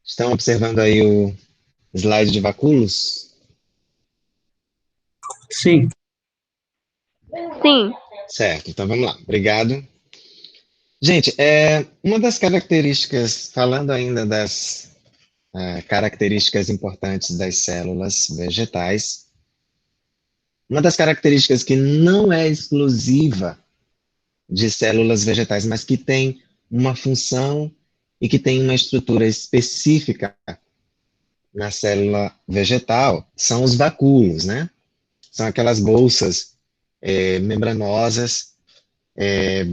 Estão observando aí o slide de vacúolos? Sim, Sim, Certo, então vamos lá. Obrigado. Gente, uma das características, falando ainda das características importantes das células vegetais, uma das características que não é exclusiva de células vegetais, mas que tem uma função e que tem uma estrutura específica na célula vegetal, são os vacúolos, né? São aquelas bolsas membranosas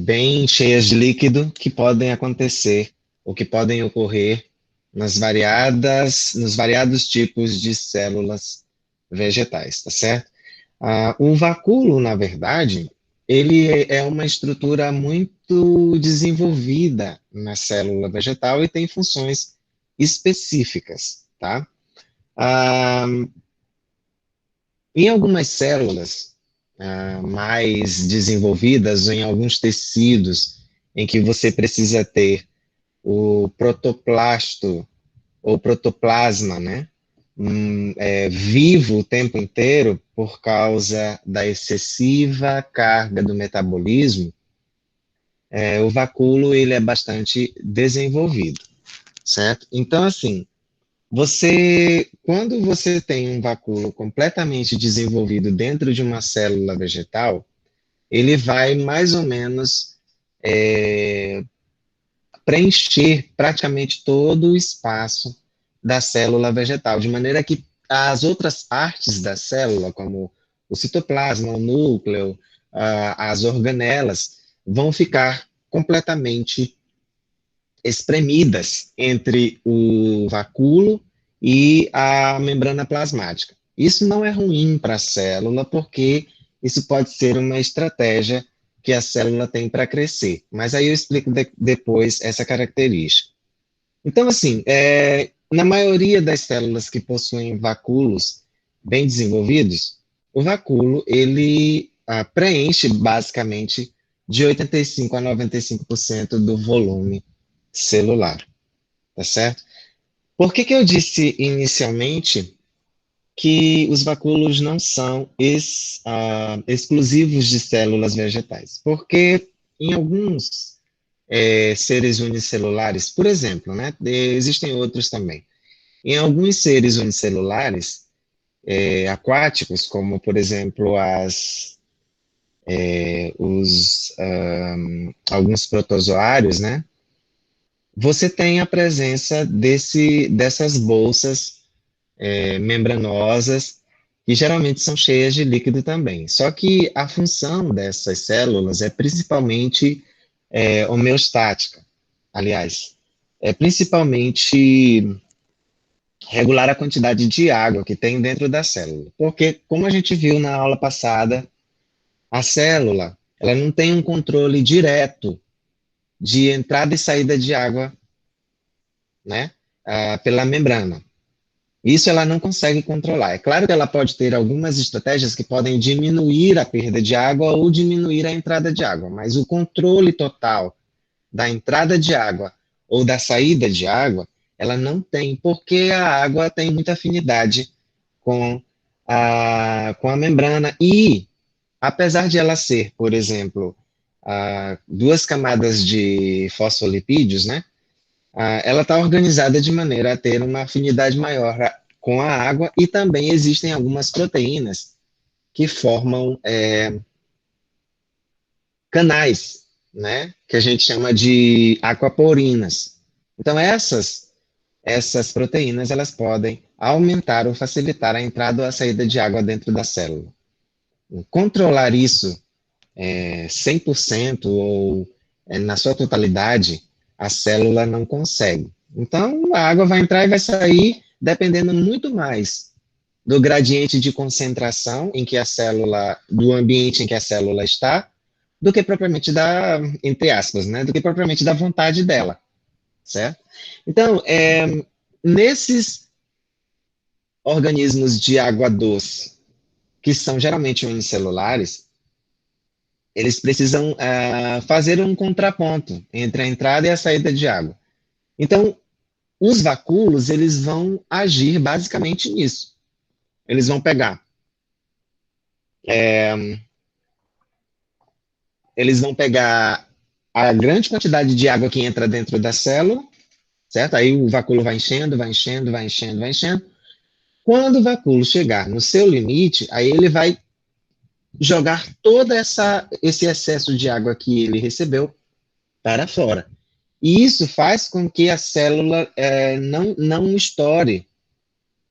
bem cheias de líquido que podem acontecer ou que podem ocorrer nos variados tipos de células vegetais, tá certo? O vacúolo, na verdade, ele é uma estrutura muito desenvolvida na célula vegetal e tem funções específicas, tá? Ah, em algumas células mais desenvolvidas, ou em alguns tecidos, em que você precisa ter o protoplasto ou protoplasma, né? Vivo o tempo inteiro por causa da excessiva carga do metabolismo, o vacúolo ele é bastante desenvolvido, certo? Então, assim, quando você tem um vacúolo completamente desenvolvido dentro de uma célula vegetal, ele vai mais ou menos preencher praticamente todo o espaço da célula vegetal, de maneira que as outras partes da célula, como o citoplasma, o núcleo, as organelas, vão ficar completamente espremidas entre o vacúolo e a membrana plasmática. Isso não é ruim para a célula, porque isso pode ser uma estratégia que a célula tem para crescer. Mas aí eu explico depois essa característica. Então, assim, na maioria das células que possuem vacúolos bem desenvolvidos, o vacúolo ele preenche basicamente de 85 a 95% do volume celular, tá certo? Por que que eu disse inicialmente que os vacúolos não são exclusivos de células vegetais? Porque em alguns seres unicelulares, por exemplo, né, existem outros também. Em alguns seres unicelulares aquáticos, como por exemplo alguns protozoários, né, você tem a presença dessas bolsas membranosas, que geralmente são cheias de líquido também. Só que a função dessas células é principalmente homeostática, aliás, é principalmente regular a quantidade de água que tem dentro da célula. Porque, como a gente viu na aula passada, a célula ela não tem um controle direto de entrada e saída de água, né, pela membrana. Isso ela não consegue controlar. É claro que ela pode ter algumas estratégias que podem diminuir a perda de água ou diminuir a entrada de água, mas o controle total da entrada de água ou da saída de água, ela não tem, porque a água tem muita afinidade com com a membrana e, apesar de ela ser, por exemplo, duas camadas de fosfolipídios, né? Ela está organizada de maneira a ter uma afinidade maior com a água e também existem algumas proteínas que formam canais, né, que a gente chama de aquaporinas. Então essas proteínas elas podem aumentar ou facilitar a entrada ou a saída de água dentro da célula. Controlar isso 100% ou na sua totalidade, a célula não consegue. Então, a água vai entrar e vai sair dependendo muito mais do gradiente de concentração em que a célula, do ambiente em que a célula está, do que propriamente da, entre aspas, né, do que propriamente da vontade dela, certo? Então, nesses organismos de água doce, que são geralmente unicelulares, eles precisam fazer um contraponto entre a entrada e a saída de água. Então, os vacúolos, eles vão agir basicamente nisso. Eles vão pegar, eles vão pegar a grande quantidade de água que entra dentro da célula, certo? Aí o vacúolo vai enchendo, vai enchendo, vai enchendo, vai enchendo. Quando o vacúolo chegar no seu limite, aí ele vai jogar todo esse excesso de água que ele recebeu para fora. E isso faz com que a célula não estoure,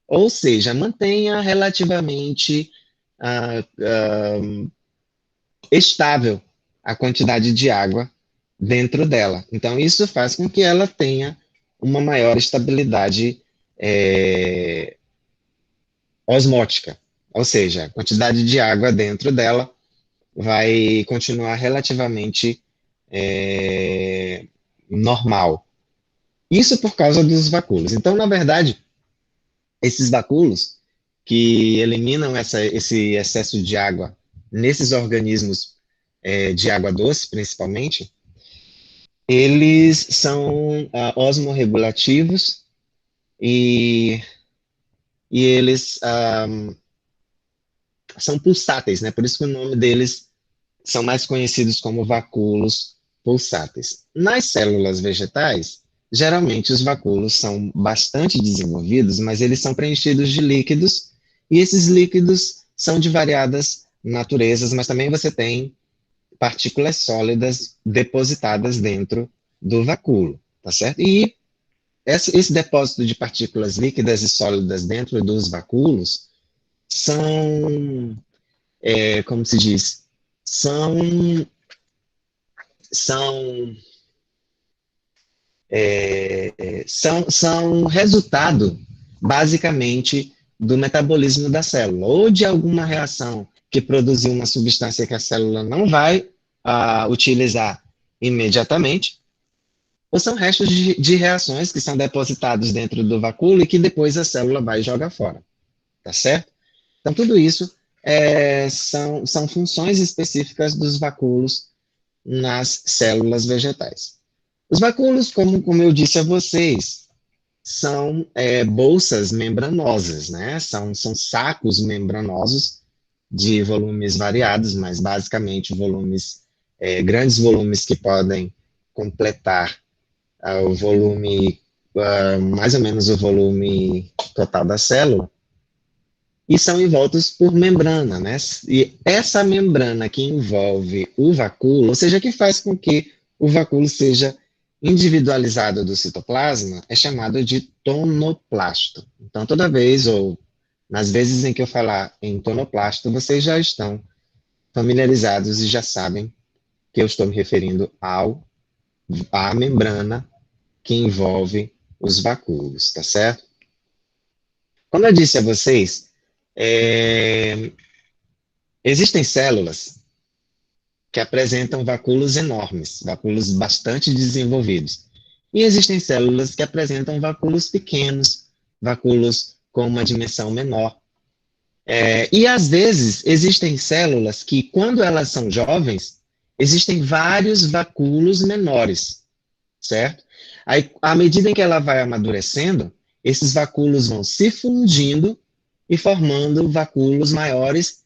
ou seja, mantenha relativamente estável a quantidade de água dentro dela. Então, isso faz com que ela tenha uma maior estabilidade osmótica, ou seja, a quantidade de água dentro dela vai continuar relativamente normal. Isso por causa dos vacúolos. Então, na verdade, esses vacúolos que eliminam esse excesso de água nesses organismos de água doce, principalmente, eles são osmorregulativos e, e eles são pulsáteis, né? Por isso que o nome deles são mais conhecidos como vacúolos pulsáteis. Nas células vegetais, geralmente os vacúolos são bastante desenvolvidos, mas eles são preenchidos de líquidos, e esses líquidos são de variadas naturezas, mas também você tem partículas sólidas depositadas dentro do vacúolo, tá certo? E esse depósito de partículas líquidas e sólidas dentro dos vacúolos são, como se diz, são, são, são resultado, basicamente, do metabolismo da célula, ou de alguma reação que produziu uma substância que a célula não vai utilizar imediatamente, ou são restos de reações que são depositados dentro do vacúolo e que depois a célula vai jogar fora, tá certo? Então, tudo isso são funções específicas dos vacúolos nas células vegetais. Os vacúolos, como eu disse a vocês, são bolsas membranosas, né? São sacos membranosos de volumes variados, mas basicamente grandes volumes que podem completar o volume, mais ou menos o volume total da célula, e são envoltos por membrana, né? E essa membrana que envolve o vacúolo, ou seja, que faz com que o vacúolo seja individualizado do citoplasma, é chamado de tonoplasto. Então, toda vez, ou nas vezes em que eu falar em tonoplasto, vocês já estão familiarizados e já sabem que eu estou me referindo à membrana que envolve os vacúolos, tá certo? Como eu disse a vocês, existem células que apresentam vacúolos enormes, vacúolos bastante desenvolvidos. E existem células que apresentam vacúolos pequenos, vacúolos com uma dimensão menor. E às vezes existem células que, quando elas são jovens, existem vários vacúolos menores, certo? Aí, à medida em que ela vai amadurecendo, esses vacúolos vão se fundindo e formando vacúolos maiores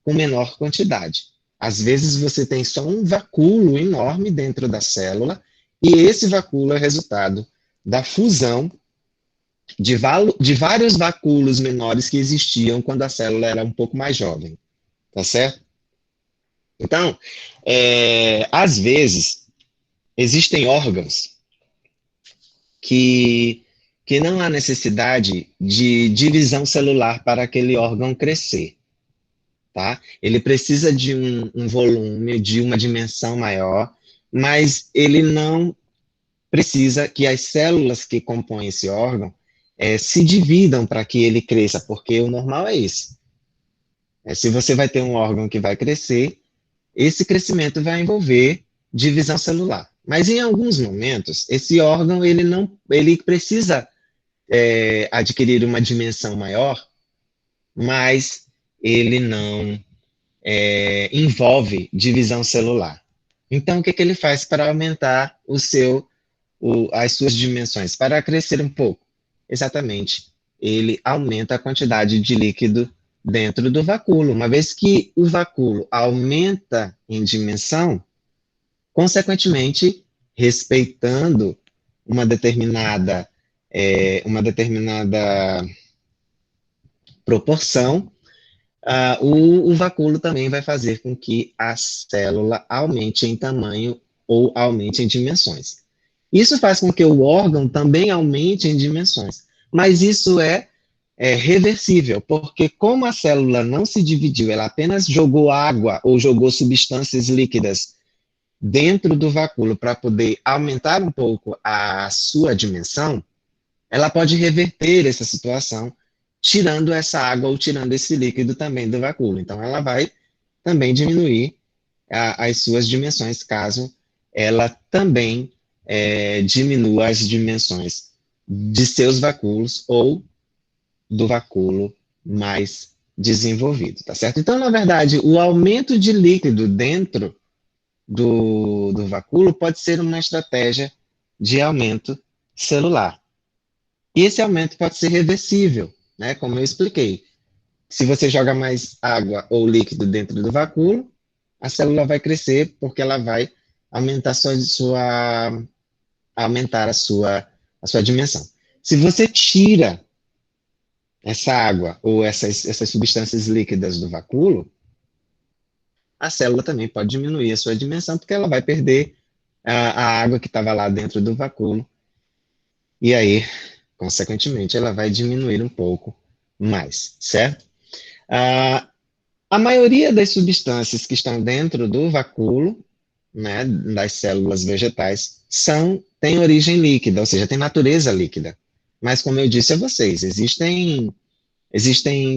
com menor quantidade. Às vezes você tem só um vacúolo enorme dentro da célula, e esse vacúolo é resultado da fusão de vários vacúolos menores que existiam quando a célula era um pouco mais jovem, tá certo? Então, às vezes, existem órgãos que, que não há necessidade de divisão celular para aquele órgão crescer. Tá? Ele precisa de um volume, de uma dimensão maior, mas ele não precisa que as células que compõem esse órgão se dividam para que ele cresça, porque o normal é esse. Se você vai ter um órgão que vai crescer, esse crescimento vai envolver divisão celular. Mas em alguns momentos, esse órgão ele precisa adquirir uma dimensão maior, mas ele não envolve divisão celular. Então, o que ele faz para aumentar o seu as suas dimensões para crescer um pouco? Exatamente, ele aumenta a quantidade de líquido dentro do vacúolo. Uma vez que o vacúolo aumenta em dimensão, consequentemente, respeitando uma determinada, uma determinada proporção, o vacúolo também vai fazer com que a célula aumente em tamanho ou aumente em dimensões. Isso faz com que o órgão também aumente em dimensões, mas isso é reversível, porque como a célula não se dividiu, ela apenas jogou água ou jogou substâncias líquidas dentro do vacúolo para poder aumentar um pouco a sua dimensão, ela pode reverter essa situação, tirando essa água ou tirando esse líquido também do vacúolo. Então, ela vai também diminuir as suas dimensões, caso ela também diminua as dimensões de seus vacúolos ou do vacúolo mais desenvolvido, tá certo? Então, na verdade, o aumento de líquido dentro do vacúolo pode ser uma estratégia de aumento celular. E esse aumento pode ser reversível, né? Como eu expliquei. Se você joga mais água ou líquido dentro do vacúolo, a célula vai crescer porque ela vai aumentar aumentar a sua dimensão. Se você tira essa água ou essas substâncias líquidas do vacúolo, a célula também pode diminuir a sua dimensão, porque ela vai perder a água que estava lá dentro do vacúolo, e aí, consequentemente, ela vai diminuir um pouco mais, certo? A maioria das substâncias que estão dentro do vacúolo, né, das células vegetais, têm origem líquida, ou seja, tem natureza líquida. Mas, como eu disse a vocês, existem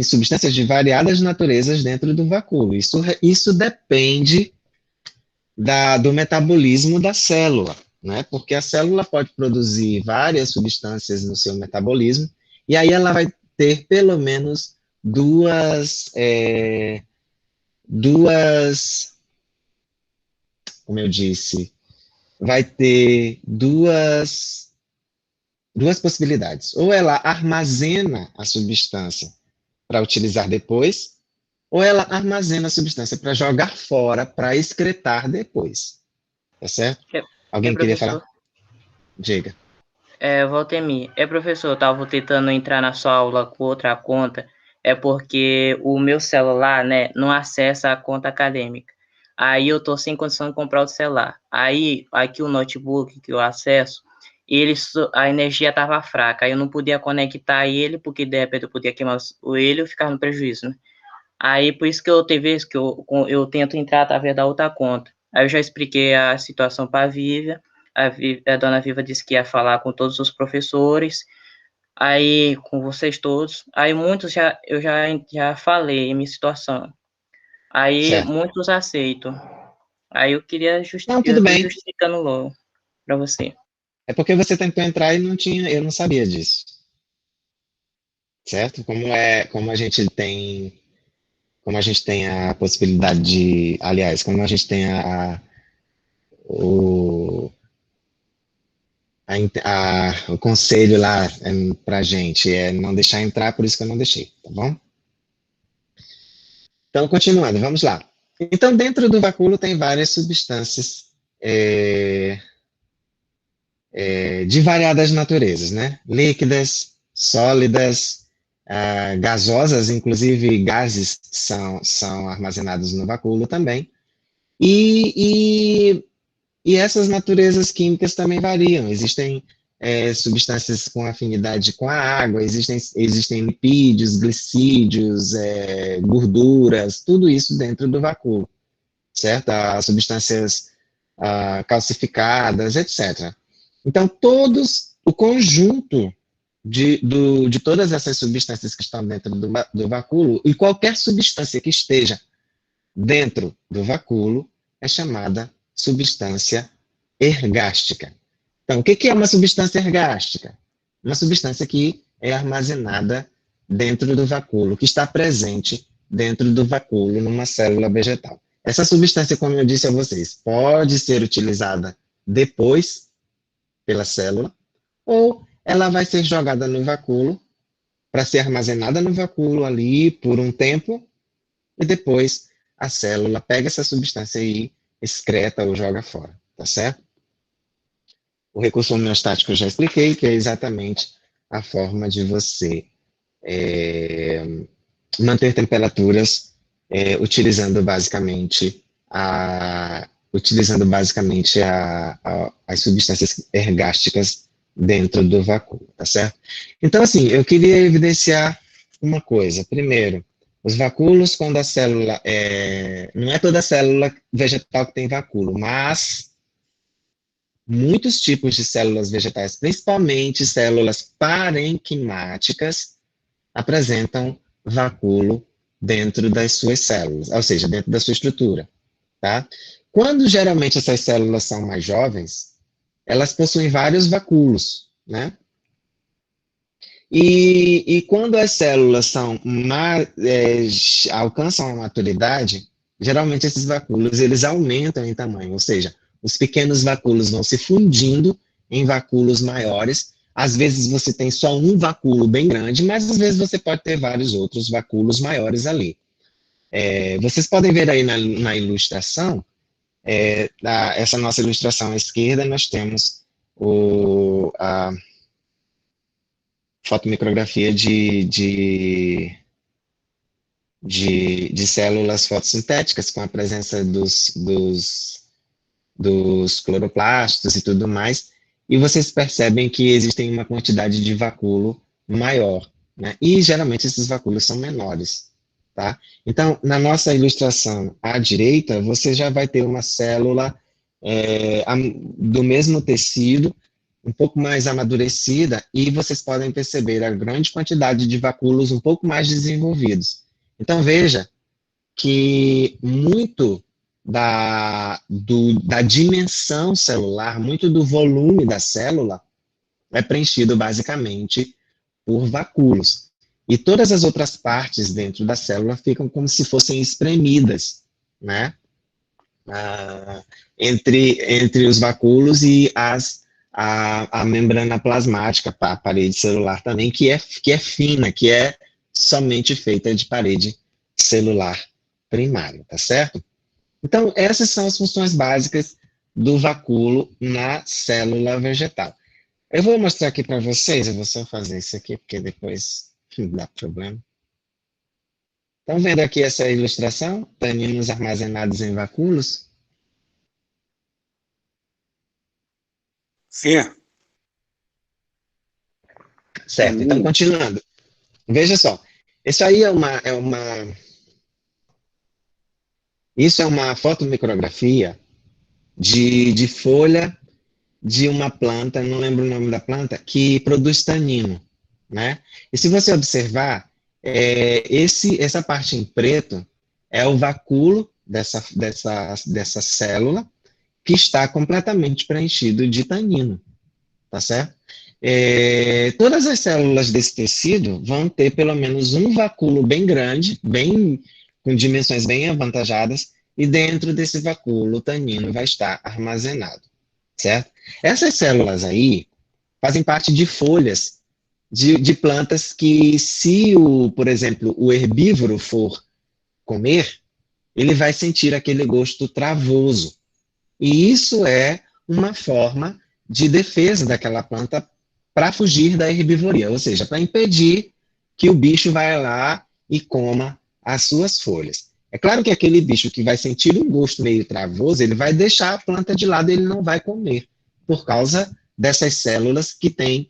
substâncias de variadas naturezas dentro do vacúolo. Isso depende do metabolismo da célula, né? Porque a célula pode produzir várias substâncias no seu metabolismo, e aí ela vai ter pelo menos duas, como eu disse, vai ter duas possibilidades. Ou ela armazena a substância para utilizar depois, ou ela armazena a substância para jogar fora, para excretar depois. Tá certo? Alguém queria falar? Professor? Diga. Valtemir, professor, eu estava tentando entrar na sua aula com outra conta, porque o meu celular, né, não acessa a conta acadêmica. Aí eu tô sem condição de comprar o celular. Aí, aqui o notebook que eu acesso, a energia estava fraca, aí eu não podia conectar ele, porque de repente eu podia queimar ele e ficar no prejuízo, né? Aí, por isso que eu tenho vezes que eu tento entrar através da outra conta. Aí eu já expliquei a situação para a Vivian, a dona Viva disse que ia falar com todos os professores, aí com vocês todos, aí muitos eu já falei a minha situação, aí Certo. muitos aceitam, aí Não, eu tudo estou bem. justificando logo para você. É porque você tentou entrar e eu não sabia disso. Certo? Como a gente tem a possibilidade aliás, como a gente tem o, o conselho lá pra gente, não deixar entrar, por isso que eu não deixei, tá bom? Então, continuando, vamos lá. Então, dentro do vacúolo tem várias substâncias é, de variadas naturezas, né? Líquidas, sólidas, gasosas, inclusive gases são armazenados no vacúolo também. E, e essas naturezas químicas também variam. Existem substâncias com afinidade com a água, existem lipídios, glicídios, gorduras, tudo isso dentro do vacúolo, certo? As substâncias calcificadas, etc. Então, o conjunto de todas essas substâncias que estão dentro do vacúolo, e qualquer substância que esteja dentro do vacúolo, é chamada substância ergástica. Então, o que é uma substância ergástica? Uma substância que é armazenada dentro do vacúolo, que está presente dentro do vacúolo numa célula vegetal. Essa substância, como eu disse a vocês, pode ser utilizada depois pela célula, ou ela vai ser jogada no vacúolo, para ser armazenada no vacúolo ali por um tempo, e depois a célula pega essa substância e excreta ou joga fora, tá certo? O recurso homeostático eu já expliquei, que é exatamente a forma de você manter temperaturas as substâncias ergásticas dentro do vácuo, tá certo? Então, assim, eu queria evidenciar uma coisa. Primeiro, os vacúolos, quando a célula não é toda célula vegetal que tem vacúolo, mas muitos tipos de células vegetais, principalmente células parenquimáticas, apresentam vacúolo dentro das suas células, ou seja, dentro da sua estrutura, tá? Quando geralmente essas células são mais jovens, elas possuem vários vacúolos, né? E quando as células alcançam a maturidade, geralmente esses vacúolos eles aumentam em tamanho, ou seja, os pequenos vacúolos vão se fundindo em vacúolos maiores. Às vezes você tem só um vacúolo bem grande, mas às vezes você pode ter vários outros vacúolos maiores ali. Vocês podem ver aí na ilustração, essa nossa ilustração à esquerda, nós temos a fotomicrografia de células fotossintéticas com a presença dos cloroplastos e tudo mais, e vocês percebem que existem uma quantidade de vacúolo maior, né? E geralmente esses vacúolos são menores, tá? Então, na nossa ilustração à direita, você já vai ter uma célula do mesmo tecido, um pouco mais amadurecida, e vocês podem perceber a grande quantidade de vacúolos um pouco mais desenvolvidos. Então, veja que muito da dimensão celular, muito do volume da célula é preenchido basicamente por vacúolos. E todas as outras partes dentro da célula ficam como se fossem espremidas, né? Entre os vacúolos e a membrana plasmática, a parede celular também, que é fina, que é somente feita de parede celular primária, tá certo? Então, essas são as funções básicas do vacúolo na célula vegetal. Eu vou mostrar aqui para vocês, eu vou só fazer isso aqui, porque depois dá problema. Estão vendo aqui essa ilustração? Taninos armazenados em vacúolos? Sim. Certo, então continuando. Veja só, isso aí isso é uma fotomicrografia de folha de uma planta, não lembro o nome da planta, que produz tanino, né? E se você observar, essa parte em preto é o vacúolo dessa célula que está completamente preenchido de tanino, tá certo? Todas as células desse tecido vão ter pelo menos um vacúolo bem grande, com dimensões bem avantajadas, e dentro desse vacúolo o tanino vai estar armazenado, certo? Essas células aí fazem parte de folhas de plantas que, se por exemplo, o herbívoro for comer, ele vai sentir aquele gosto travoso. E isso é uma forma de defesa daquela planta para fugir da herbivoria, ou seja, para impedir que o bicho vá lá e coma as suas folhas. É claro que aquele bicho que vai sentir um gosto meio travoso, ele vai deixar a planta de lado e ele não vai comer, por causa dessas células que têm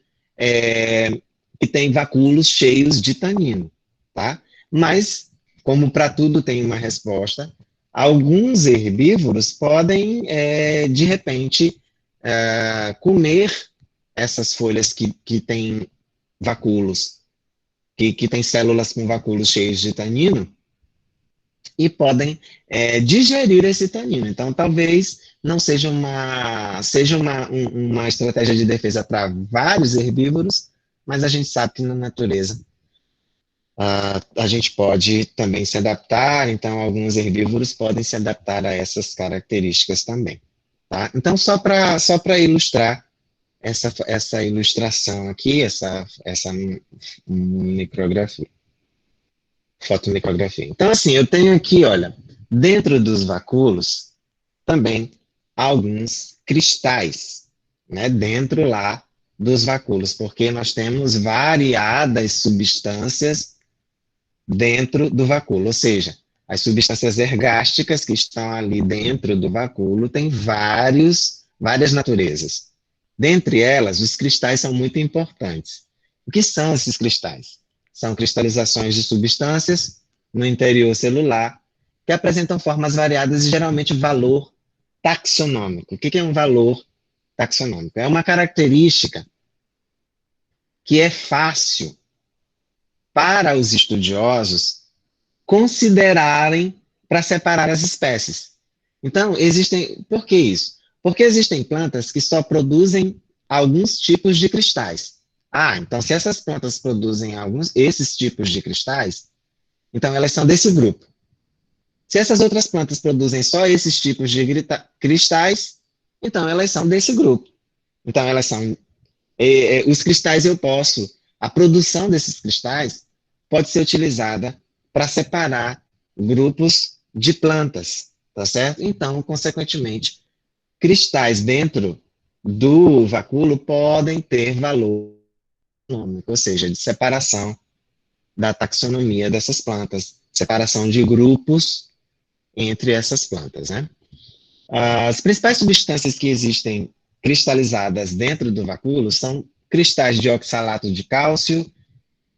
vacúolos cheios de tanino, tá? Mas, como para tudo tem uma resposta, alguns herbívoros podem, de repente, comer essas folhas que têm vacúolos, que têm células com vacúolos cheios de tanino, e podem digerir esse tanino. Então, talvez não seja uma estratégia de defesa para vários herbívoros, mas a gente sabe que na natureza a gente pode também se adaptar, então alguns herbívoros podem se adaptar a essas características também. Tá? Então, só para ilustrar essa ilustração aqui, essa micrografia, fotomicrografia. Então, assim, eu tenho aqui, olha, dentro dos vacúolos, também alguns cristais, né, dentro lá dos vacúolos, porque nós temos variadas substâncias dentro do vacúolo, ou seja, as substâncias ergásticas que estão ali dentro do vacúolo têm várias naturezas. Dentre elas, os cristais são muito importantes. O que são esses cristais? São cristalizações de substâncias no interior celular que apresentam formas variadas e geralmente valor taxonômico. O que é um valor taxonômico? É uma característica que é fácil para os estudiosos considerarem para separar as espécies. Então, por que isso? Porque existem plantas que só produzem alguns tipos de cristais. Então se essas plantas produzem esses tipos de cristais, então elas são desse grupo. Se essas outras plantas produzem só esses tipos de cristais, então elas são desse grupo. Então elas são os cristais a produção desses cristais pode ser utilizada para separar grupos de plantas, tá certo? Então, consequentemente, cristais dentro do vacúolo podem ter valor taxonômico, ou seja, de separação da taxonomia dessas plantas, separação de grupos entre essas plantas, né? As principais substâncias que existem cristalizadas dentro do vacúolo são cristais de oxalato de cálcio,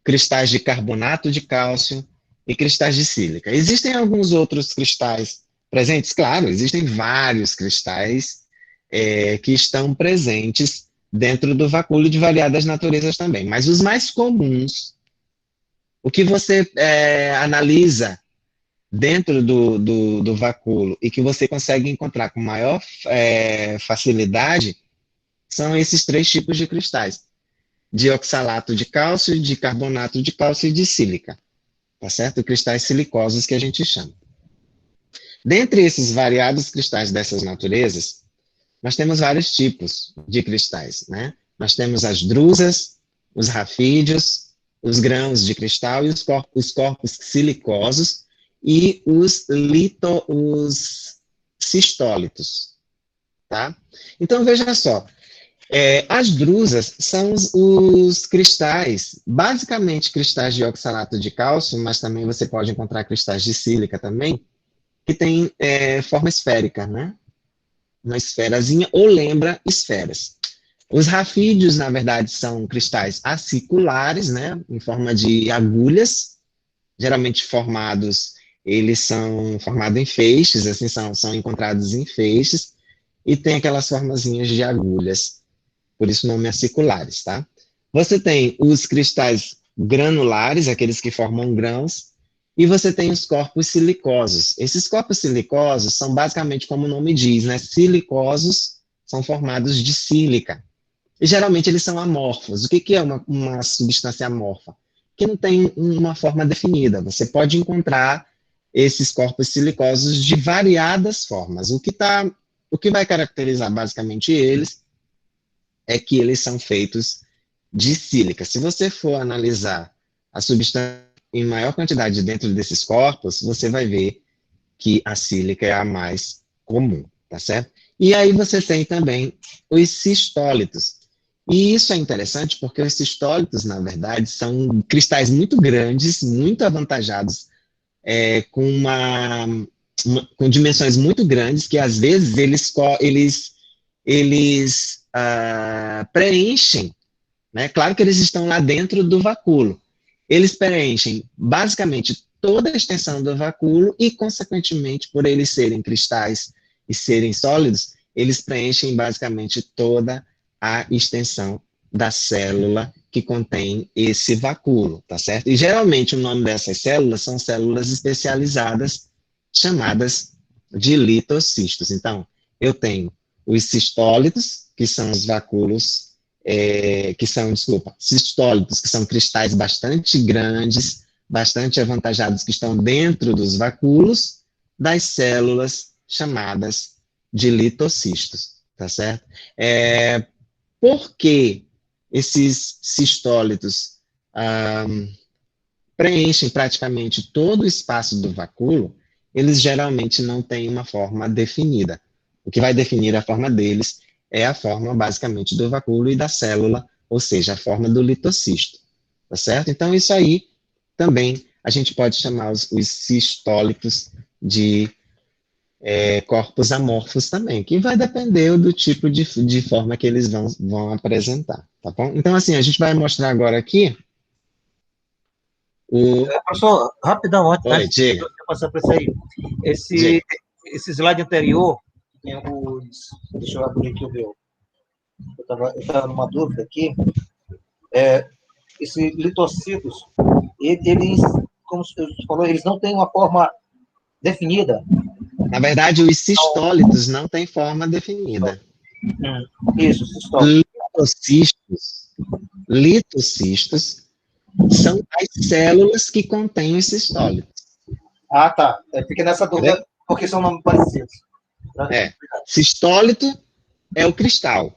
cristais de carbonato de cálcio e cristais de sílica. Existem alguns outros cristais presentes? Claro, existem vários cristais que estão presentes dentro do vacúolo de variadas naturezas também, mas os mais comuns, o que você analisa dentro do vacúolo e que você consegue encontrar com maior facilidade são esses 3 tipos de cristais: de oxalato de cálcio, de carbonato de cálcio e de sílica, tá certo? Cristais silicosos que a gente chama. Dentre esses variados cristais dessas naturezas, nós temos vários tipos de cristais, né? Nós temos as drusas, os rafídeos, os grãos de cristal e os corpos silicosos e os cistólitos, tá? Então, veja só, as drusas são os cristais, basicamente cristais de oxalato de cálcio, mas também você pode encontrar cristais de sílica também, que tem forma esférica, né? Uma esferazinha, ou lembra esferas. Os rafídeos, na verdade, são cristais aciculares, né? Em forma de agulhas, geralmente eles são formados em feixes, assim, são encontrados em feixes, e tem aquelas formazinhas de agulhas, por isso o nome é aciculares, tá? Você tem os cristais granulares, aqueles que formam grãos, e você tem os corpos silicosos. Esses corpos silicosos são basicamente como o nome diz, né? Silicosos são formados de sílica. E geralmente eles são amorfos. O que é uma substância amorfa? Que não tem uma forma definida. Você pode encontrar esses corpos silicosos de variadas formas. O que vai caracterizar basicamente eles é que eles são feitos de sílica. Se você for analisar a substância em maior quantidade dentro desses corpos, você vai ver que a sílica é a mais comum, tá certo? E aí você tem também os cistólitos. E isso é interessante porque os cistólitos, na verdade, são cristais muito grandes, muito avantajados, com dimensões muito grandes, que às vezes eles preenchem, né? Claro que eles estão lá dentro do vacúolo. Eles preenchem basicamente toda a extensão do vacúolo e, consequentemente, por eles serem cristais e serem sólidos, eles preenchem basicamente toda a extensão da célula que contém esse vacúolo, tá certo? E geralmente o nome dessas células são células especializadas chamadas de litocistos. Então, eu tenho os cistólitos, que são os vacúolos cistólitos, que são cristais bastante grandes, bastante avantajados, que estão dentro dos vacúolos das células chamadas de litocistos, tá certo? Por que esses cistólitos preenchem praticamente todo o espaço do vacúolo? Eles geralmente não têm uma forma definida. O que vai definir a forma deles é a forma, basicamente, do vacúolo e da célula, ou seja, a forma do litocisto, tá certo? Então, isso aí também a gente pode chamar os cistólitos de corpos amorfos também, que vai depender do tipo de forma que eles vão apresentar, tá bom? Então, assim, a gente vai mostrar agora aqui o... Professor, rapidão, Oi, antes de diga, você passar para isso aí. diga. Esse slide anterior, tem os. Deixa eu abrir aqui o meu. Eu estava numa dúvida aqui. Esses litocitos, eles, como você falou, eles não têm uma forma definida. Na verdade, os cistólitos não têm forma definida. Isso, cistoles. Litocitos são as células que contêm os cistólitos. Ah, tá. Fiquei nessa dúvida, porque são nomes parecidos. Cistólito é o cristal,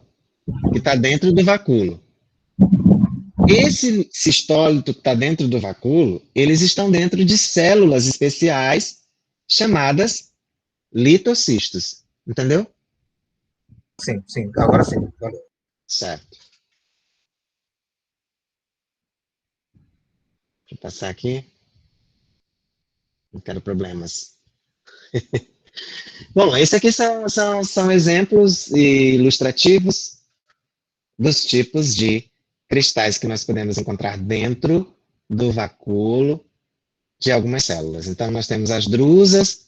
que está dentro do vacúolo. Esse cistólito que está dentro do vacúolo, eles estão dentro de células especiais chamadas litocistos. Entendeu? Sim, sim. Agora sim. Valeu. Certo. Deixa eu passar aqui. Não quero problemas. Bom, esses aqui são exemplos ilustrativos dos tipos de cristais que nós podemos encontrar dentro do vacúolo de algumas células. Então, nós temos as drusas,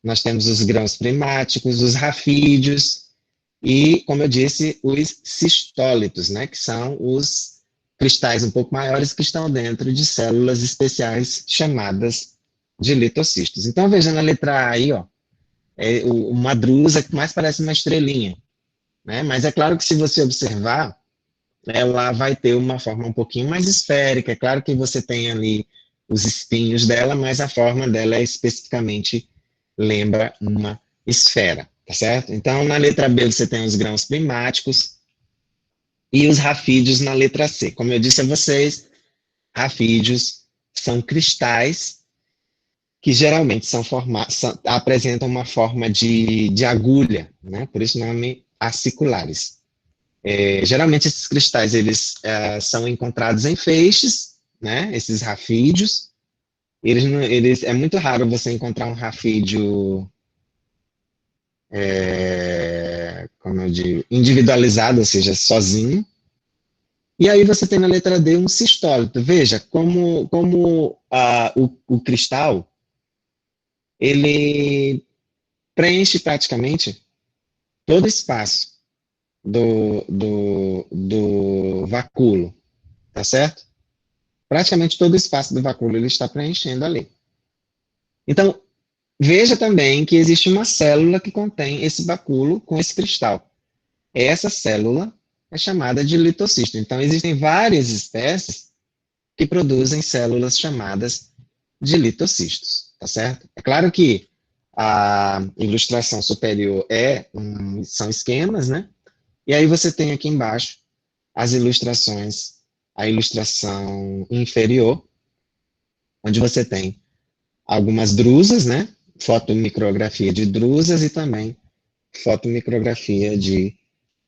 nós temos os grãos primáticos, os rafídeos e, como eu disse, os cistólitos, né, que são os cristais um pouco maiores que estão dentro de células especiais chamadas de litocistos. Então, veja na letra A aí, ó, uma drusa que mais parece uma estrelinha, né? Mas é claro que se você observar, ela vai ter uma forma um pouquinho mais esférica. É claro que você tem ali os espinhos dela, mas a forma dela especificamente lembra uma esfera, tá certo? Então, na letra B você tem os grãos primáticos e os rafídeos na letra C. Como eu disse a vocês, rafídeos são cristais que geralmente apresentam uma forma de agulha, né? Por isso o nome aciculares. Geralmente esses cristais eles são encontrados em feixes, né? Esses rafídeos. É muito raro você encontrar um rafídeo, como eu digo, individualizado, ou seja, sozinho. E aí você tem na letra D um cistólito. Veja como o cristal ele preenche praticamente todo o espaço do vacúolo, tá certo? Praticamente todo o espaço do vacúolo ele está preenchendo ali. Então, veja também que existe uma célula que contém esse vacúolo com esse cristal. Essa célula é chamada de litocisto. Então, existem várias espécies que produzem células chamadas de litocistos, tá certo? É claro que a ilustração superior são esquemas, né? E aí você tem aqui embaixo as ilustrações, a ilustração inferior, onde você tem algumas drusas, né? Fotomicrografia de drusas e também fotomicrografia de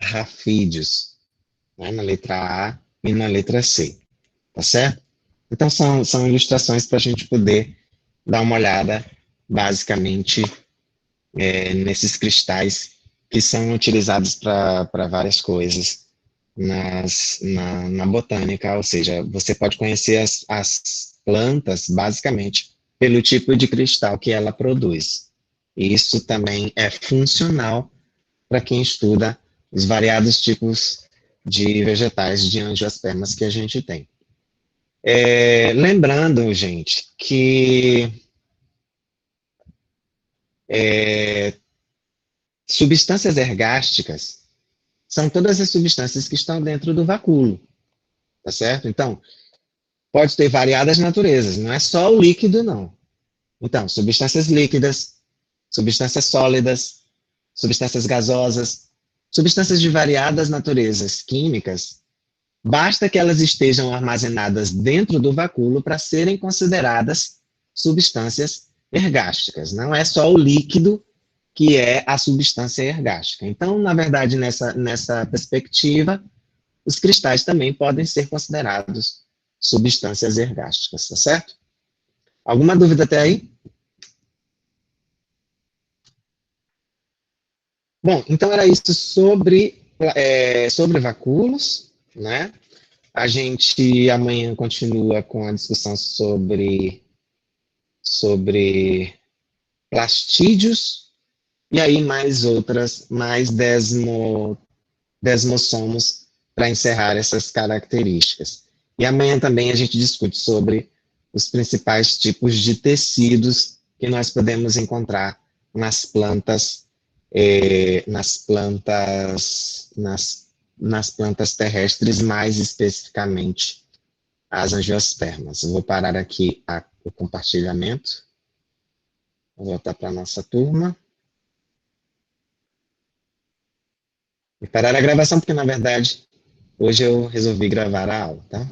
rafídeos, né? Na letra A e na letra C, tá certo? Então são ilustrações para a gente poder dar uma olhada, basicamente, nesses cristais que são utilizados para várias coisas na botânica, ou seja, você pode conhecer as plantas, basicamente, pelo tipo de cristal que ela produz. E isso também é funcional para quem estuda os variados tipos de vegetais de angiospermas que a gente tem. Lembrando, gente, que substâncias ergásticas são todas as substâncias que estão dentro do vacúolo, tá certo? Então, pode ter variadas naturezas, não é só o líquido, não. Então, substâncias líquidas, substâncias sólidas, substâncias gasosas, Substâncias de variadas naturezas químicas, basta que elas estejam armazenadas dentro do vacúolo para serem consideradas substâncias ergásticas. Não é só o líquido que é a substância ergástica. Então, na verdade, nessa perspectiva, os cristais também podem ser considerados substâncias ergásticas, tá certo? Alguma dúvida até aí? Bom, então era isso sobre vacúolos, né? A gente amanhã continua com a discussão sobre plastídeos, e aí mais desmossomos para encerrar essas características. E amanhã também a gente discute sobre os principais tipos de tecidos que nós podemos encontrar nas plantas, nas plantas terrestres, mais especificamente as angiospermas. Eu vou parar aqui o compartilhamento. Vou voltar para a nossa turma. E parar a gravação, porque, na verdade, hoje eu resolvi gravar a aula, tá?